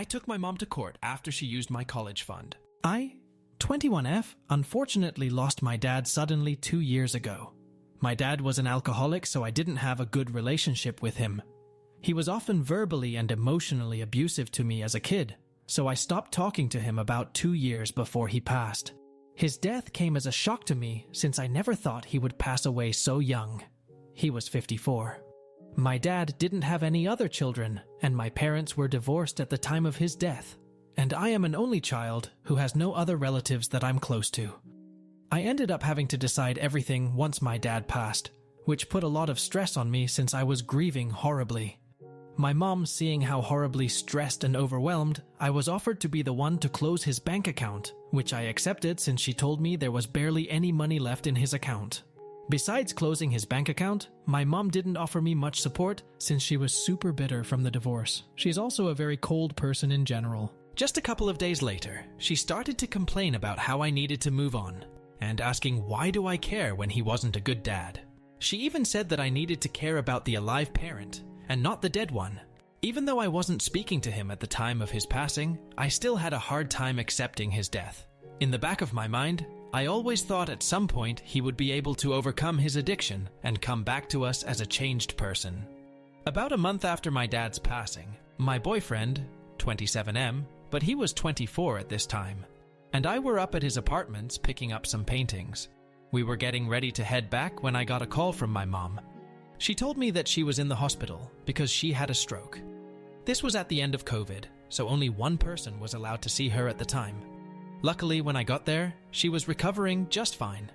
I took my mom to court after she used my college fund. I, 21F, unfortunately lost my dad suddenly 2 years ago. My dad was an alcoholic, so I didn't have a good relationship with him. He was often verbally and emotionally abusive to me as a kid, so I stopped talking to him about 2 years before he passed. His death came as a shock to me since I never thought he would pass away so young. He was 54. My dad didn't have any other children, and my parents were divorced at the time of his death. And I am an only child who has no other relatives that I'm close to. I ended up having to decide everything once my dad passed, which put a lot of stress on me since I was grieving horribly. My mom, seeing how horribly stressed and overwhelmed, I was offered to be the one to close his bank account, which I accepted since she told me there was barely any money left in his account. Besides closing his bank account, my mom didn't offer me much support since she was super bitter from the divorce. She's also a very cold person in general. Just a couple of days later, she started to complain about how I needed to move on, and asking why do I care when he wasn't a good dad. She even said that I needed to care about the alive parent, and not the dead one. Even though I wasn't speaking to him at the time of his passing, I still had a hard time accepting his death. In the back of my mind, I always thought at some point he would be able to overcome his addiction and come back to us as a changed person. About a month after my dad's passing, my boyfriend, 27M, but he was 24 at this time, and I were up at his apartments picking up some paintings. We were getting ready to head back when I got a call from my mom. She told me that she was in the hospital because she had a stroke. This was at the end of COVID, so only one person was allowed to see her at the time. Luckily, when I got there, she was recovering just fine.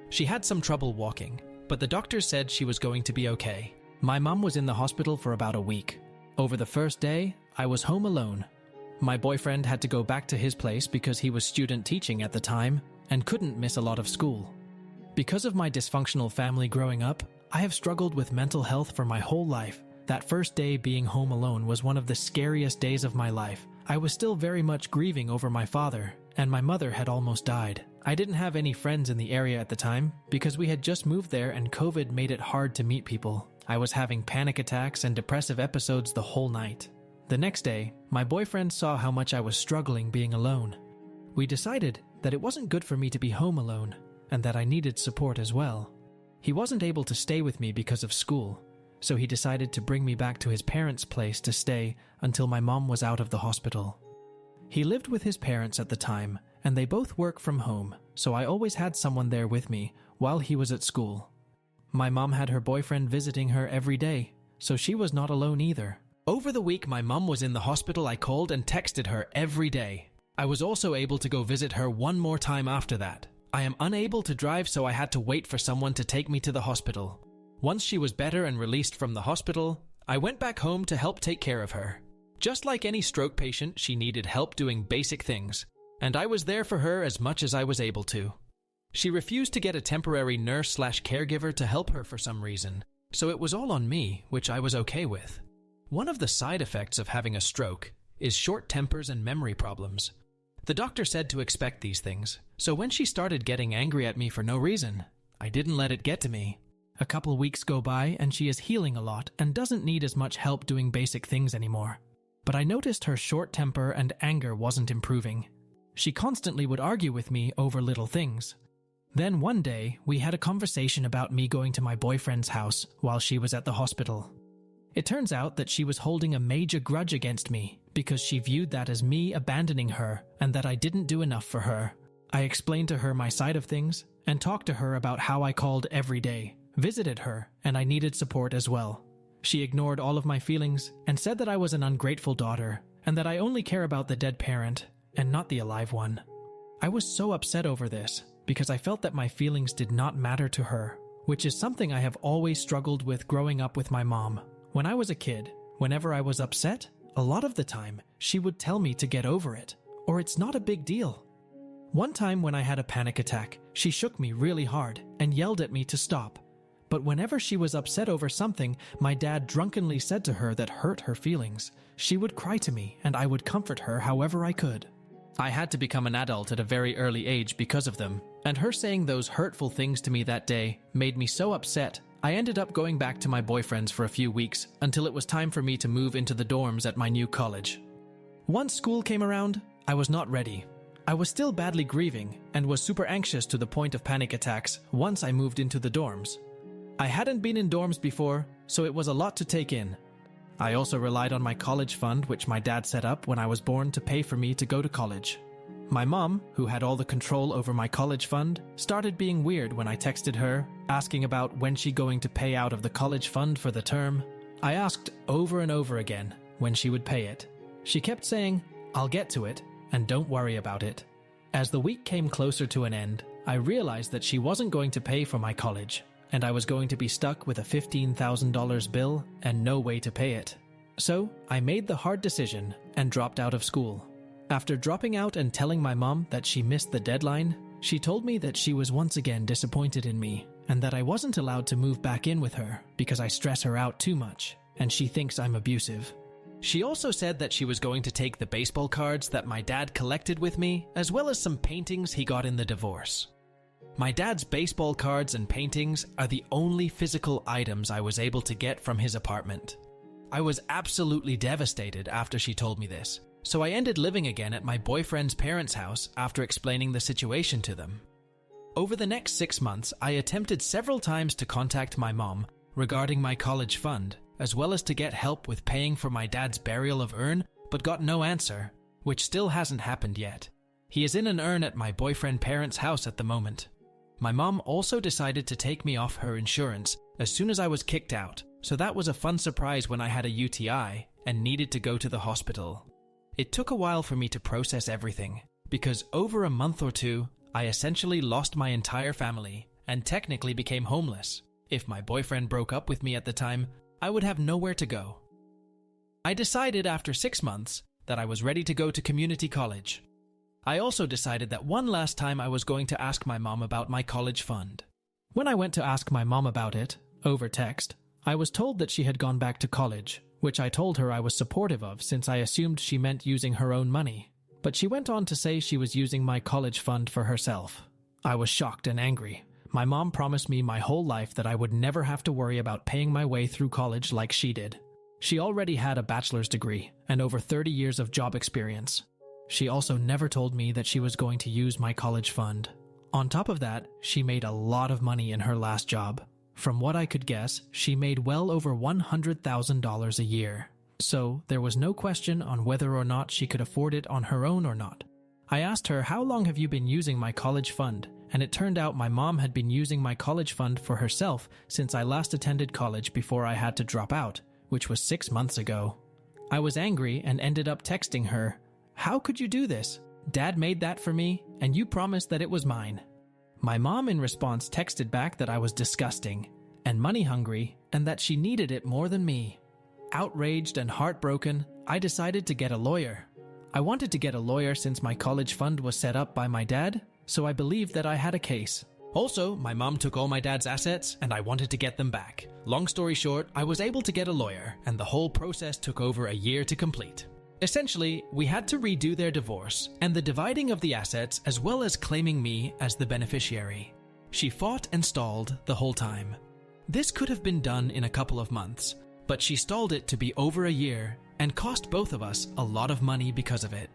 She had some trouble walking, but the doctors said she was going to be okay. My mom was in the hospital for about a week. Over the first day, I was home alone. My boyfriend had to go back to his place because he was student teaching at the time and couldn't miss a lot of school. Because of my dysfunctional family growing up, I have struggled with mental health for my whole life. That first day being home alone was one of the scariest days of my life. I was still very much grieving over my father, and my mother had almost died. I didn't have any friends in the area at the time because we had just moved there and COVID made it hard to meet people. I was having panic attacks and depressive episodes the whole night. The next day, my boyfriend saw how much I was struggling being alone. We decided that it wasn't good for me to be home alone, and that I needed support as well. He wasn't able to stay with me because of school, so he decided to bring me back to his parents' place to stay until my mom was out of the hospital. He lived with his parents at the time, and they both work from home, so I always had someone there with me while he was at school. My mom had her boyfriend visiting her every day, so she was not alone either. Over the week my mom was in the hospital, I called and texted her every day. I was also able to go visit her one more time after that. I am unable to drive, so I had to wait for someone to take me to the hospital. Once she was better and released from the hospital, I went back home to help take care of her. Just like any stroke patient, she needed help doing basic things, and I was there for her as much as I was able to. She refused to get a temporary nurse/caregiver to help her for some reason, so it was all on me, which I was okay with. One of the side effects of having a stroke is short tempers and memory problems. The doctor said to expect these things, so when she started getting angry at me for no reason, I didn't let it get to me. A couple weeks go by and she is healing a lot and doesn't need as much help doing basic things anymore. But I noticed her short temper and anger wasn't improving. She constantly would argue with me over little things. Then one day, we had a conversation about me going to my boyfriend's house while she was at the hospital. It turns out that she was holding a major grudge against me because she viewed that as me abandoning her and that I didn't do enough for her. I explained to her my side of things and talked to her about how I called every day, visited her, and I needed support as well. She ignored all of my feelings and said that I was an ungrateful daughter and that I only care about the dead parent and not the alive one. I was so upset over this because I felt that my feelings did not matter to her, which is something I have always struggled with growing up with my mom. When I was a kid, whenever I was upset, a lot of the time, she would tell me to get over it, or it's not a big deal. One time when I had a panic attack, she shook me really hard and yelled at me to stop. But whenever she was upset over something my dad drunkenly said to her that hurt her feelings, she would cry to me and I would comfort her however I could. I had to become an adult at a very early age because of them, and her saying those hurtful things to me that day made me so upset I ended up going back to my boyfriend's for a few weeks until it was time for me to move into the dorms at my new college. Once school came around, I was not ready. I was still badly grieving and was super anxious to the point of panic attacks once I moved into the dorms. I hadn't been in dorms before, so it was a lot to take in. I also relied on my college fund, which my dad set up when I was born to pay for me to go to college. My mom, who had all the control over my college fund, started being weird when I texted her, asking about when she going to pay out of the college fund for the term. I asked over and over again when she would pay it. She kept saying, "I'll get to it, and don't worry about it." As the week came closer to an end, I realized that she wasn't going to pay for my college, and I was going to be stuck with a $15,000 bill and no way to pay it. So I made the hard decision and dropped out of school. After dropping out and telling my mom that she missed the deadline, she told me that she was once again disappointed in me and that I wasn't allowed to move back in with her because I stress her out too much and she thinks I'm abusive. She also said that she was going to take the baseball cards that my dad collected with me, as well as some paintings he got in the divorce. My dad's baseball cards and paintings are the only physical items I was able to get from his apartment. I was absolutely devastated after she told me this, so I ended living again at my boyfriend's parents' house after explaining the situation to them. Over the next 6 months, I attempted several times to contact my mom regarding my college fund, as well as to get help with paying for my dad's burial of urn, but got no answer, which still hasn't happened yet. He is in an urn at my boyfriend's parents' house at the moment. My mom also decided to take me off her insurance as soon as I was kicked out, so that was a fun surprise when I had a UTI and needed to go to the hospital. It took a while for me to process everything, because over a month or two, I essentially lost my entire family and technically became homeless. If my boyfriend broke up with me at the time, I would have nowhere to go. I decided after 6 months that I was ready to go to community college. I also decided that one last time I was going to ask my mom about my college fund. When I went to ask my mom about it, over text, I was told that she had gone back to college, which I told her I was supportive of since I assumed she meant using her own money. But she went on to say she was using my college fund for herself. I was shocked and angry. My mom promised me my whole life that I would never have to worry about paying my way through college like she did. She already had a bachelor's degree and over 30 years of job experience. She also never told me that she was going to use my college fund. On top of that, she made a lot of money in her last job. From what I could guess, she made well over $100,000 a year. So there was no question on whether or not she could afford it on her own or not. I asked her, "How long have you been using my college fund?" And it turned out my mom had been using my college fund for herself since I last attended college before I had to drop out, which was 6 months ago. I was angry and ended up texting her, "How could you do this? Dad made that for me, and you promised that it was mine." My mom in response texted back that I was disgusting and money hungry and that she needed it more than me. Outraged and heartbroken, I decided to get a lawyer. I wanted to get a lawyer since my college fund was set up by my dad, so I believed that I had a case. Also, my mom took all my dad's assets and I wanted to get them back. Long story short, I was able to get a lawyer and the whole process took over a year to complete. Essentially, we had to redo their divorce and the dividing of the assets as well as claiming me as the beneficiary. She fought and stalled the whole time. This could have been done in a couple of months, but she stalled it to be over a year and cost both of us a lot of money because of it.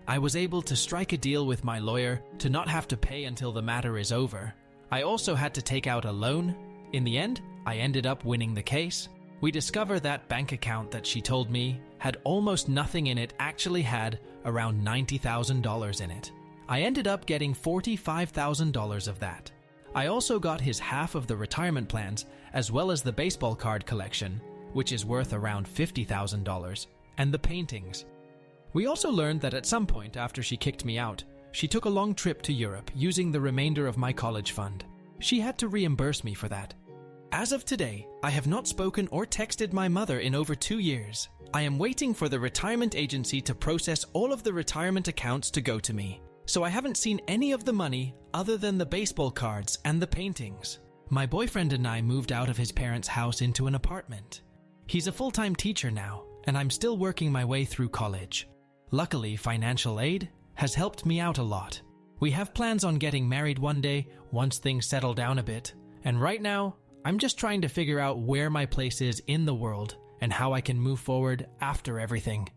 I was able to strike a deal with my lawyer to not have to pay until the matter is over. I also had to take out a loan. In the end, I ended up winning the case. We discover that bank account that she told me had almost nothing in it actually had around $90,000 in it. I ended up getting $45,000 of that. I also got his half of the retirement plans as well as the baseball card collection, which is worth around $50,000, and the paintings. We also learned that at some point after she kicked me out, she took a long trip to Europe using the remainder of my college fund. She had to reimburse me for that. As of today, I have not spoken or texted my mother in over 2 years. I am waiting for the retirement agency to process all of the retirement accounts to go to me, so I haven't seen any of the money other than the baseball cards and the paintings. My boyfriend and I moved out of his parents' house into an apartment. He's a full-time teacher now, and I'm still working my way through college. Luckily, financial aid has helped me out a lot. We have plans on getting married one day once things settle down a bit, and right now, I'm just trying to figure out where my place is in the world and how I can move forward after everything.